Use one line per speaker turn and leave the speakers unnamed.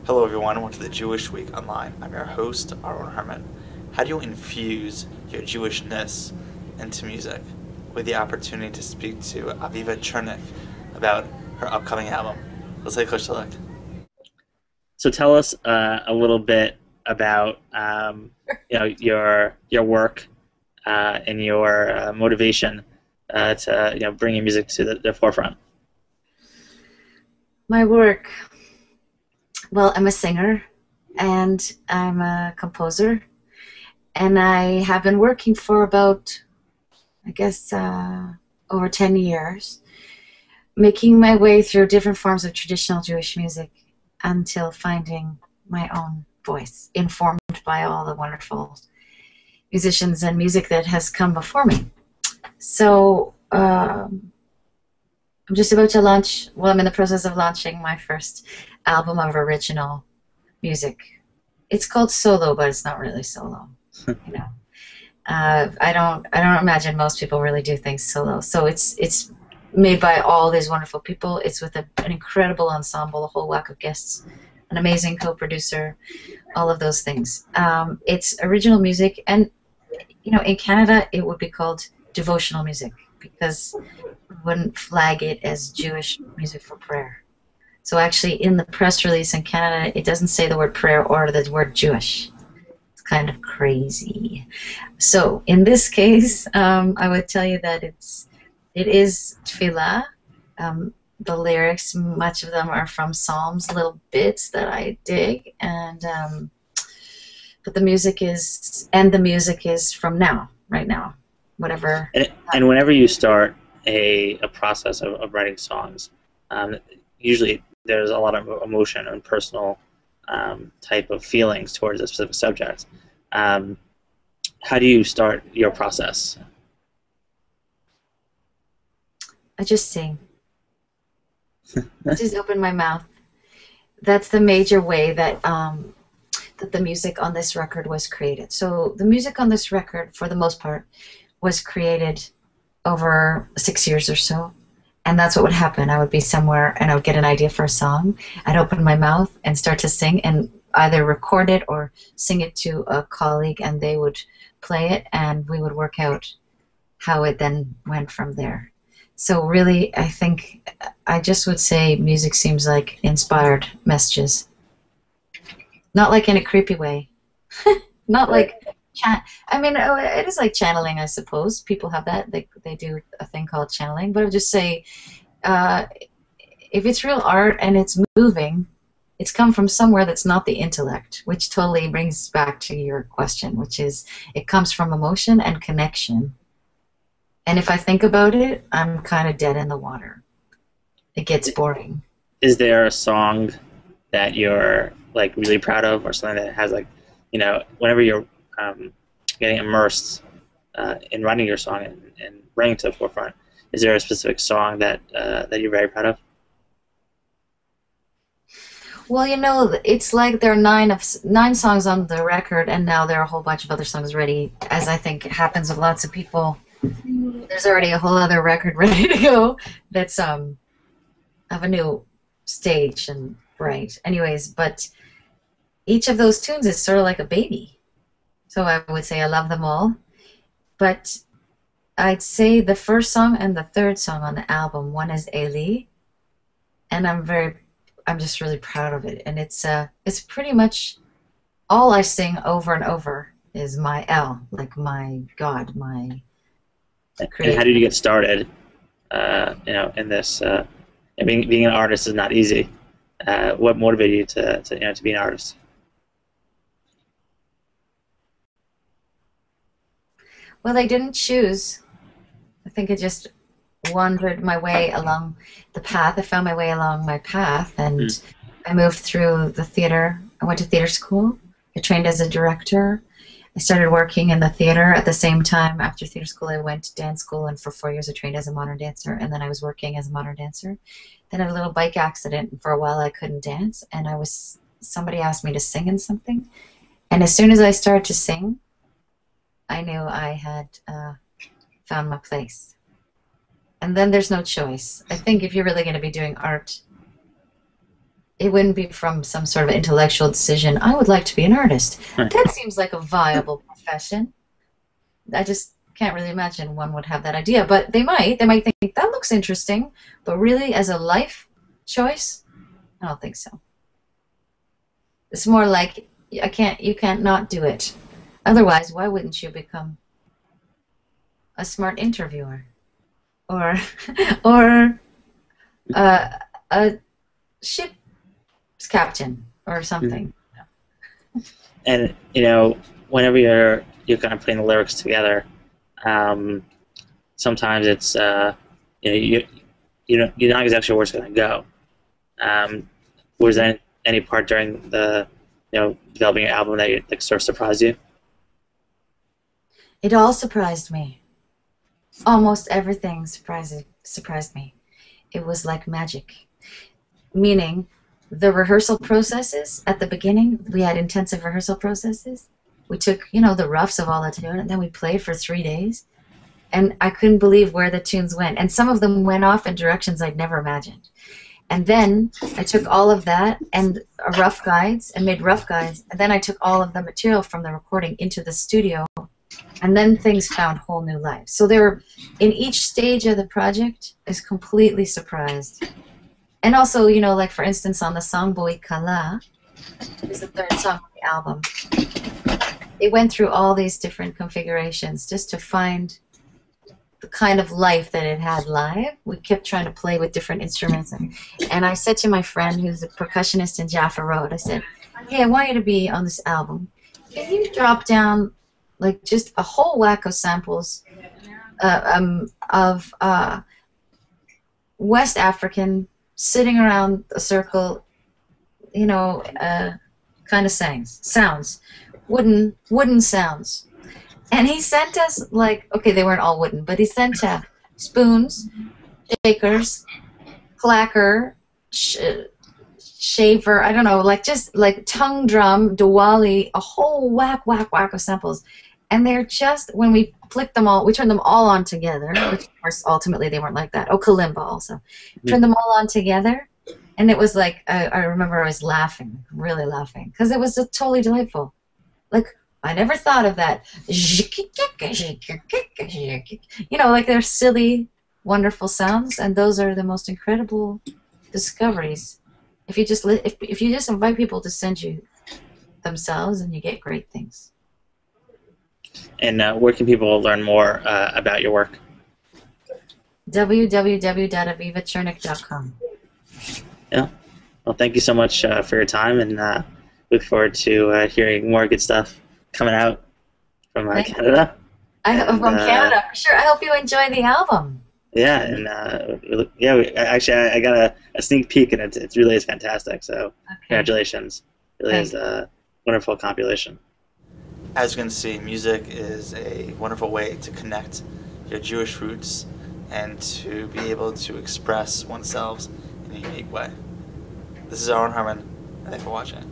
Hello everyone, welcome to the Jewish Week Online. I'm your host, Aaron Herman. How do you infuse your Jewishness into music? With the opportunity to speak to Aviva Chernick about her upcoming album. Let's take a closer look.
So tell us a little bit about your work and your motivation to bringing music to the forefront.
My work. Well, I'm a singer and I'm a composer, and I have been working for about, I guess, over 10 years, making my way through different forms of traditional Jewish music until finding my own voice, informed by all the wonderful musicians and music that has come before me. So I'm just about to launch, well, I'm in the process of launching my first album of original music. It's called solo, but it's not really solo. You know, I don't imagine most people really do things solo. So it's made by all these wonderful people. It's with an incredible ensemble, a whole whack of guests, an amazing co-producer, all of those things. It's original music, and in Canada it would be called devotional music because we wouldn't flag it as Jewish music for prayer. So actually in the press release in Canada, it doesn't say the word prayer or the word Jewish. It's kind of crazy. So in this case, I would tell you that it is tefillah. The lyrics, much of them are from Psalms, little bits that I dig, and but the music is from now, right now, whatever.
And whenever you start a process of writing songs, usually there's a lot of emotion and personal type of feelings towards a specific subject. How do you start your process?
I just sing. I just open my mouth. That's the major way that that the music on this record was created. So the music on this record, for the most part, was created over 6 years or so. And that's what would happen. I would be somewhere and I would get an idea for a song. I'd open my mouth and start to sing and either record it or sing it to a colleague, and they would play it, and we would work out how it then went from there. So really, I think I just would say music seems like inspired messages. Not like in a creepy way. Not like, I mean, it is like channeling, I suppose. People have that. They do a thing called channeling. But I would just say, if it's real art and it's moving, it's come from somewhere that's not the intellect, which totally brings back to your question, which is it comes from emotion and connection. And if I think about it, I'm kind of dead in the water. It gets boring.
Is there a song that you're like really proud of, or something that has whenever you're getting immersed in writing your song and bringing it to the forefront, is there a specific song that that you're very proud of?
Well, it's like there are 9 songs on the record, and now there are a whole bunch of other songs ready, as I think happens with lots of people. There's already a whole other record ready to go that's of a new stage and right. Anyways, but each of those tunes is sort of like a baby. So I would say I love them all. But I'd say the first song and the third song on the album, one is Eli, and I'm just really proud of it. And it's pretty much all I sing over and over is my El, like my God, my creator.
And how did you get started? In this, being an artist is not easy. What motivated you to be an artist?
Well, I didn't choose. I think I just wandered my way along the path. I found my way along my path, and I moved through the theater. I went to theater school. I trained as a director. I started working in the theater at the same time. After theater school, I went to dance school, and for 4 years I trained as a modern dancer, and then I was working as a modern dancer. Then I had a little bike accident, and for a while I couldn't dance, and somebody asked me to sing in something, and as soon as I started to sing, I knew I had found my place. And then there's no choice. I think if you're really going to be doing art, it wouldn't be from some sort of intellectual decision. I would like to be an artist. That seems like a viable profession. I just can't really imagine one would have that idea, but they might. They might think that looks interesting, but really, as a life choice, I don't think so. It's more like you can't not do it. Otherwise, why wouldn't you become a smart interviewer, or a ship's captain or something?
And whenever you're kind of putting the lyrics together, sometimes it's you're not exactly sure where it's going to go. Was there any part during the developing your album that like sort of surprised you?
It all surprised me. Almost everything surprised me. It was like magic. Meaning, the rehearsal processes at the beginning, we had intensive rehearsal processes. We took, the roughs of all the tune, and then we played for 3 days. And I couldn't believe where the tunes went. And some of them went off in directions I'd never imagined. And then I took all of that and rough guides and made rough guides. And then I took all of the material from the recording into the studio. And then things found whole new life. So in each stage of the project is completely surprised. And also, like for instance, on the song Boi Kala, is the third song on the album. It went through all these different configurations just to find the kind of life that it had live. We kept trying to play with different instruments. And I said to my friend, who's a percussionist in Jaffa Road, I said, hey, I want you to be on this album. Can you drop down like just a whole whack of samples of West African sitting around a circle, kind of sounds, wooden sounds. And he sent us, okay, they weren't all wooden, but he sent spoons, shakers, clacker, shaver, I don't know, just tongue drum, diwali, a whole whack of samples. And they're just, when we flicked them all, we turned them all on together, which of course ultimately they weren't like that. Oh, kalimba also. Turned them all on together, and it was I remember I was laughing, really laughing, because it was totally delightful. I never thought of that. They're silly, wonderful sounds, and those are the most incredible discoveries. If you just invite people to send you themselves, and you get great things.
And where can people learn more about your work?
www.avivachernick.com.
Yeah. Well, thank you so much for your time, and look forward to hearing more good stuff coming out from Canada.
From Canada, for sure. I hope you enjoy the album.
Yeah, and I got a sneak peek, and it really is fantastic. So congratulations! It really is a wonderful compilation.
As you can see, music is a wonderful way to connect your Jewish roots and to be able to express oneself in a unique way. This is Aaron Herman, and thanks for watching.